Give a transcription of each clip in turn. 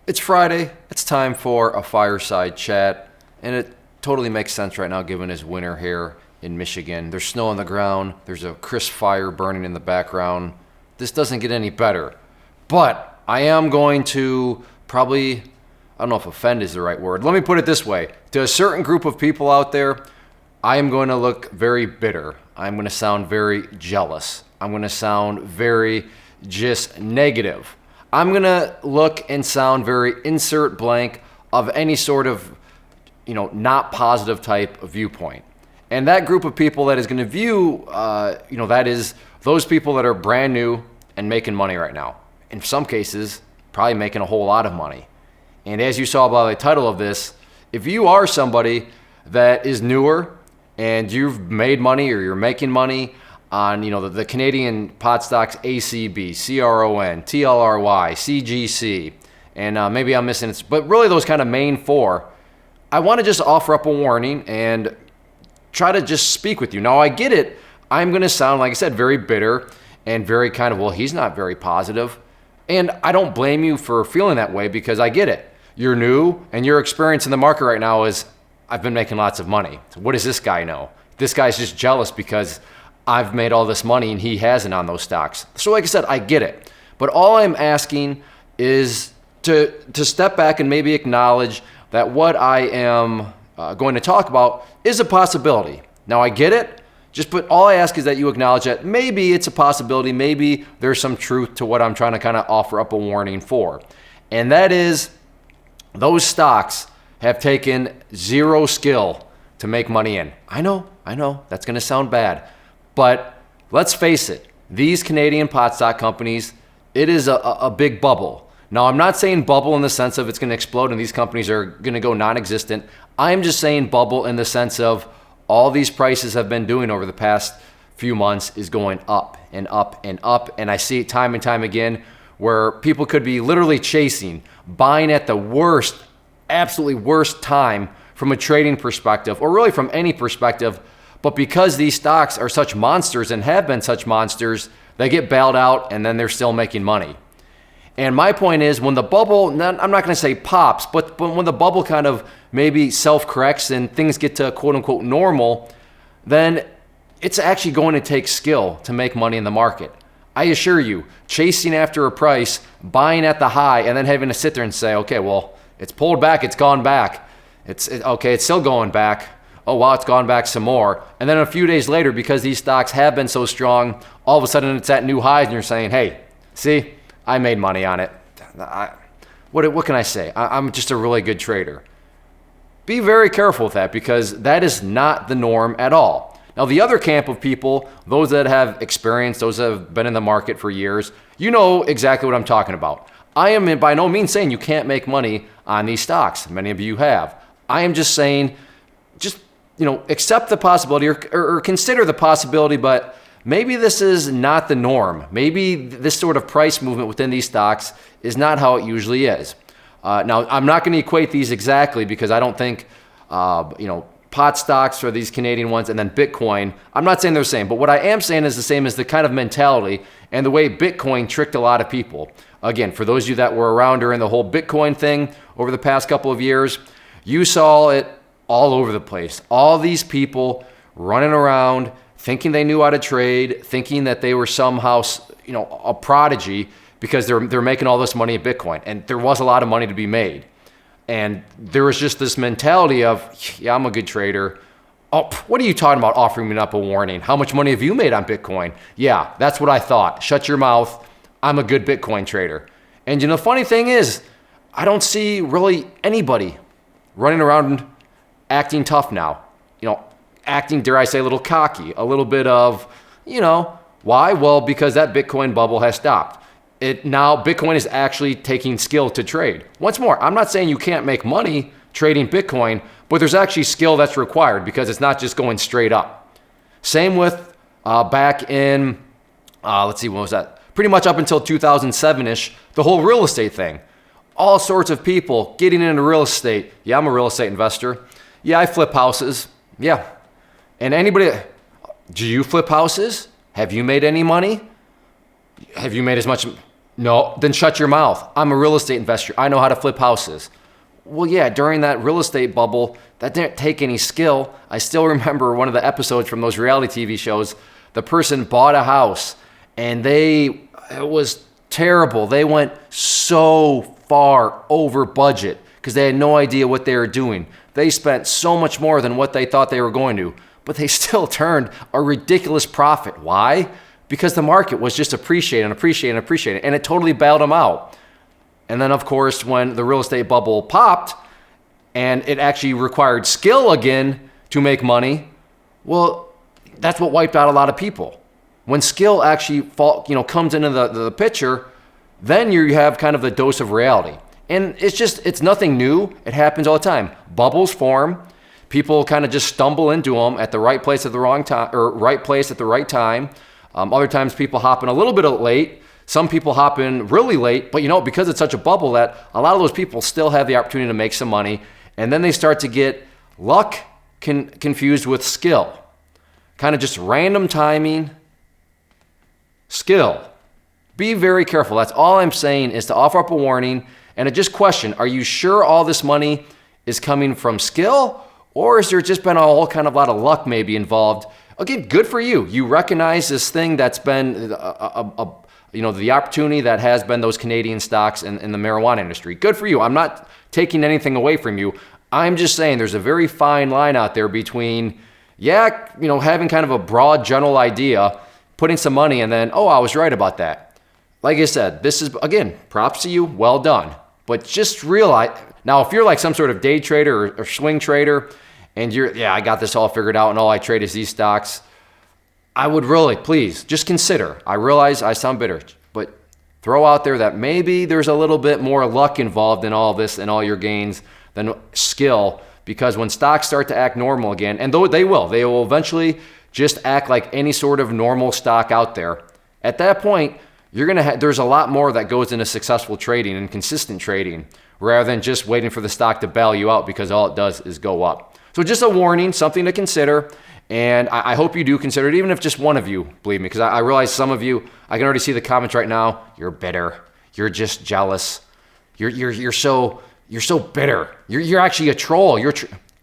It's Friday. It's time for a fireside chat, and it totally makes sense right now given his winter here in Michigan. There's snow on the ground. There's a crisp fire burning in the background. This doesn't get any better. But I am going to probably, I don't know if offend is the right word. Let me put it this way. To a certain group of people out there, I am going to look very bitter. I'm going to sound very jealous. I'm going to sound very just negative. I'm going to look and sound very insert blank of any sort of, not positive type of viewpoint. And that group of people that is going to view, that is those people that are brand new and making money right now. In some cases, probably making a whole lot of money. And as you saw by the title of this, if you are somebody that is newer and you've made money or you're making money on the Canadian pot stocks ACB, CRON, TLRY, CGC, and maybe I'm missing it, but really those kind of main four, I want to just offer up a warning and try to just speak with you. Now I get it. I'm going to sound, like I said, very bitter and very kind of, well, he's not very positive. And I don't blame you for feeling that way because I get it. You're new and your experience in the market right now is, I've been making lots of money. So what does this guy know? This guy's just jealous because I've made all this money and he hasn't on those stocks. So like I said, I get it. But all I'm asking is to step back and maybe acknowledge that what I am going to talk about is a possibility. Now I get it. But all I ask is that you acknowledge that maybe it's a possibility. Maybe there's some truth to what I'm trying to kind of offer up a warning for. And that is those stocks have taken zero skill to make money in. I know, that's going to sound bad. But let's face it, these Canadian pot stock companies, it is a big bubble. Now, I'm not saying bubble in the sense of it's going to explode and these companies are going to go non-existent. I'm just saying bubble in the sense of all these prices have been doing over the past few months is going up and up and up. And I see it time and time again where people could be literally chasing, buying at the worst, absolutely worst time from a trading perspective or really from any perspective. But because these stocks are such monsters and have been such monsters, they get bailed out and then they're still making money. And my point is when the bubble, I'm not going to say pops, but when the bubble kind of maybe self-corrects and things get to quote unquote normal, then it's actually going to take skill to make money in the market. I assure you, chasing after a price, buying at the high, and then having to sit there and say, okay, well, it's pulled back, it's gone back. It's still going back. Oh, wow, it's gone back some more. And then a few days later, because these stocks have been so strong, all of a sudden it's at new highs and you're saying, hey, see, I made money on it. What can I say? I'm just a really good trader. Be very careful with that because that is not the norm at all. Now, the other camp of people, those that have experience, those that have been in the market for years, you know exactly what I'm talking about. I am by no means saying you can't make money on these stocks. Many of you have. I am just saying, accept the possibility or consider the possibility, but maybe this is not the norm. Maybe this sort of price movement within these stocks is not how it usually is. Now, I'm not going to equate these exactly because I don't think, pot stocks or these Canadian ones and then Bitcoin, I'm not saying they're the same, but what I am saying is the same as the kind of mentality and the way Bitcoin tricked a lot of people. Again, for those of you that were around during the whole Bitcoin thing over the past couple of years, you saw it all over the place. All these people running around thinking they knew how to trade, thinking that they were somehow, a prodigy because they're making all this money in Bitcoin. And there was a lot of money to be made. And there was just this mentality of, yeah, I'm a good trader. Oh, what are you talking about offering me up a warning? How much money have you made on Bitcoin? Yeah, that's what I thought. Shut your mouth. I'm a good Bitcoin trader. And the funny thing is, I don't see really anybody running around acting tough now. Acting, dare I say, a little cocky, a little bit of, why? Well, because that Bitcoin bubble has stopped. Now Bitcoin is actually taking skill to trade. Once more, I'm not saying you can't make money trading Bitcoin, but there's actually skill that's required because it's not just going straight up. Same with back in, when was that? Pretty much up until 2007-ish, the whole real estate thing. All sorts of people getting into real estate. Yeah, I'm a real estate investor. Yeah, I flip houses. Yeah. And anybody, do you flip houses? Have you made any money? Have you made as much? No, then shut your mouth. I'm a real estate investor. I know how to flip houses. Well, yeah, during that real estate bubble, that didn't take any skill. I still remember one of the episodes from those reality TV shows. The person bought a house and it was terrible. They went so far over budget because they had no idea what they were doing. They spent so much more than what they thought they were going to, but they still turned a ridiculous profit. Why? Because the market was just appreciating, and it totally bailed them out. And then, of course, when the real estate bubble popped and it actually required skill again to make money, well, that's what wiped out a lot of people. When skill actually comes into the picture, then you have kind of the dose of reality. And it's nothing new. It happens all the time. Bubbles form. People kind of just stumble into them at the right place at the wrong time, or right place at the right time. Other times people hop in a little bit late. Some people hop in really late, but because it's such a bubble that a lot of those people still have the opportunity to make some money. And then they start to get luck confused with skill. Kind of just random timing, skill. Be very careful. That's all I'm saying, is to offer up a warning and to just question, are you sure all this money is coming from skill, or has there just been a whole kind of lot of luck maybe involved? Again, good for you. You recognize this thing that's been the opportunity that has been those Canadian stocks in the marijuana industry. Good for you. I'm not taking anything away from you. I'm just saying there's a very fine line out there between, having kind of a broad general idea, putting some money, and then, I was right about that. Like I said, this is, again, props to you, well done. But just realize, now if you're like some sort of day trader or swing trader, and I got this all figured out and all I trade is these stocks, I would really, please, just consider. I realize I sound bitter, but throw out there that maybe there's a little bit more luck involved in all this and all your gains than skill, because when stocks start to act normal again, and though they will eventually just act like any sort of normal stock out there. At that point, there's a lot more that goes into successful trading and consistent trading, rather than just waiting for the stock to bail you out because all it does is go up. So just a warning, something to consider. And I hope you do consider it, even if just one of you, believe me, because I realize some of you, I can already see the comments right now. You're bitter. You're just jealous. You're so bitter. You're actually a troll.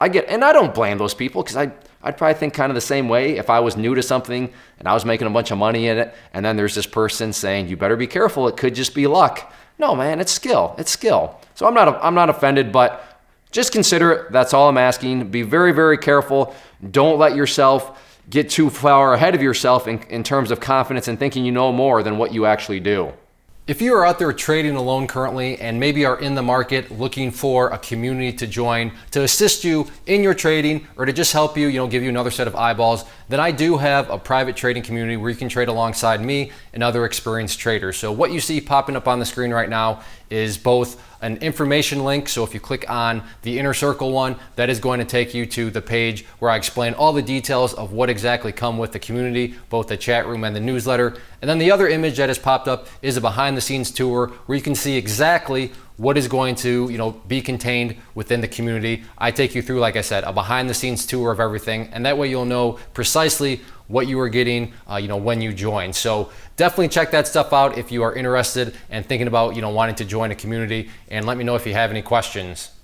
I get, and I don't blame those people, because I'd probably think kind of the same way if I was new to something and I was making a bunch of money in it, and then there's this person saying, you better be careful, it could just be luck. No, man, it's skill. It's skill. So I'm not offended, but just consider it. That's all I'm asking. Be very, very careful. Don't let yourself get too far ahead of yourself in terms of confidence and thinking you know more than what you actually do. If you are out there trading alone currently and maybe are in the market looking for a community to join to assist you in your trading, or to just help you, give you another set of eyeballs, then I do have a private trading community where you can trade alongside me and other experienced traders. So what you see popping up on the screen right now is both an information link. So if you click on the inner circle one, that is going to take you to the page where I explain all the details of what exactly come with the community, both the chat room and the newsletter. And then the other image that has popped up is a behind the scenes tour where you can see exactly what is going to be contained within the community. I take you through, like I said, a behind the scenes tour of everything, and that way you'll know precisely what you are getting when you join. So definitely check that stuff out if you are interested and thinking about wanting to join a community, and let me know if you have any questions.